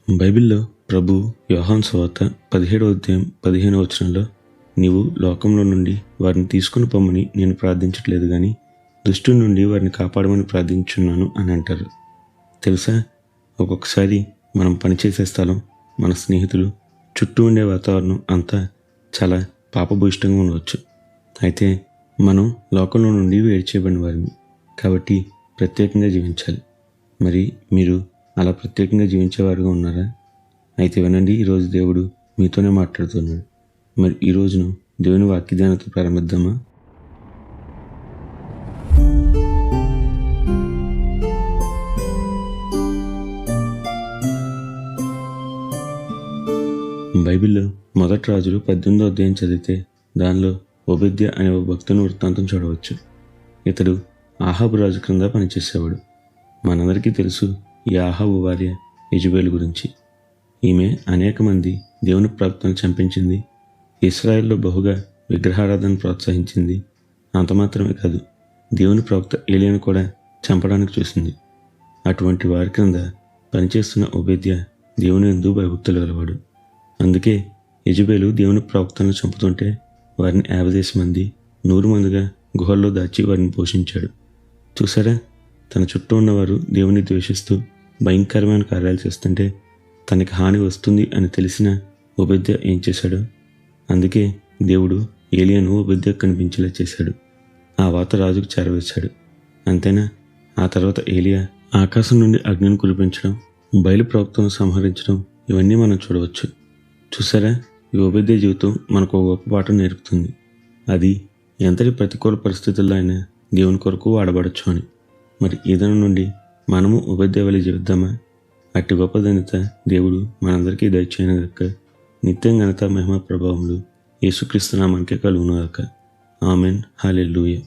బైబిల్లో ప్రభు యోహాను సువార్త 17వ అధ్యాయం 15వ వచనంలో, నీవు లోకంలో నుండి వారిని తీసుకుని పొమ్మని నేను ప్రార్థించట్లేదు కానీ దుష్టుడి నుండి వారిని కాపాడమని ప్రార్థించున్నాను అని అంటారు. తెలుసా, ఒక్కొక్కసారి మనం పనిచేసే స్థలం, మన స్నేహితులు, చుట్టూ ఉండే వాతావరణం అంతా చాలా పాపభూయిష్టంగా ఉండవచ్చు. అయితే మనం లోకంలో నుండి వేరు చేయబడిన వారిని కాబట్టి ప్రత్యేకంగా జీవించాలి. మరి మీరు అలా ప్రత్యేకంగా జీవించేవారుగా ఉన్నారా? అయితే వినండి, ఈరోజు దేవుడు మీతోనే మాట్లాడుతున్నాడు. మరి ఈ రోజును దేవుని వాక్య ధ్యానంతో ప్రారంభిద్దామా? బైబిల్లో మొదటి రాజులు 18వ అధ్యాయం చదివితే దానిలో ఓబద్యా అనే ఒక భక్తుని వృత్తాంతం చూడవచ్చు. ఇతడు ఆహాబు రాజు క్రింద పనిచేసేవాడు. మనందరికీ తెలుసు ఈ ఆహాబు భార్య యెజబెలు గురించి. ఈమె అనేక మంది దేవుని ప్రవక్తలను చంపించింది, ఇశ్రాయేల్లో బహుగా విగ్రహారాధన ప్రోత్సహించింది. అంత మాత్రమే కాదు, దేవుని ప్రవక్త ఏలియాను కూడా చంపడానికి చూసింది. అటువంటి వారి క్రింద పనిచేస్తున్న ఓబద్యా దేవుని యందు భయభక్తులు గలవాడు. అందుకే యెజబెలు దేవుని ప్రవక్తలను చంపుతుంటే వారిని 50 మంది 100 మందిగా గుహల్లో దాచి వారిని పోషించాడు. చూసారా, తన చుట్టూ ఉన్నవారు దేవుని ద్వేషిస్తూ భయంకరమైన కార్యాలు చేస్తుంటే తనకి హాని వస్తుంది అని తెలిసిన ఓబద్యా ఏం చేశాడు? అందుకే దేవుడు ఏలియాను ఓబద్యాకు కనిపించేలా చేశాడు. ఆ వాత రాజుకు చేరవేశాడు. అంతేనా, ఆ తర్వాత ఏలియా ఆకాశం నుండి అగ్నిని కురిపించడం, బయలు ప్రవక్తను సంహరించడం, ఇవన్నీ మనం చూడవచ్చు. చూసారా, ఈ ఓబద్యా జీవితం మనకు ఒక గొప్ప పాఠం నేర్పుతుంది. అది ఎంతటి ప్రతికూల పరిస్థితుల్లో అయినా దేవుని కొరకు వాడబడచ్చు అని. మరి ఈ దినం నుండి మనము ఓబద్యా వలె జీవిద్దామా? అట్టి గొప్ప ధన్యత దేవుడు మనందరికీ దయచేయనుగాక. నిత్యం ఘనత మహిమ ప్రభావములు యేసుక్రీస్తు నామమునకే కలుగునుగాక. ఆమెన్. హల్లెలూయా.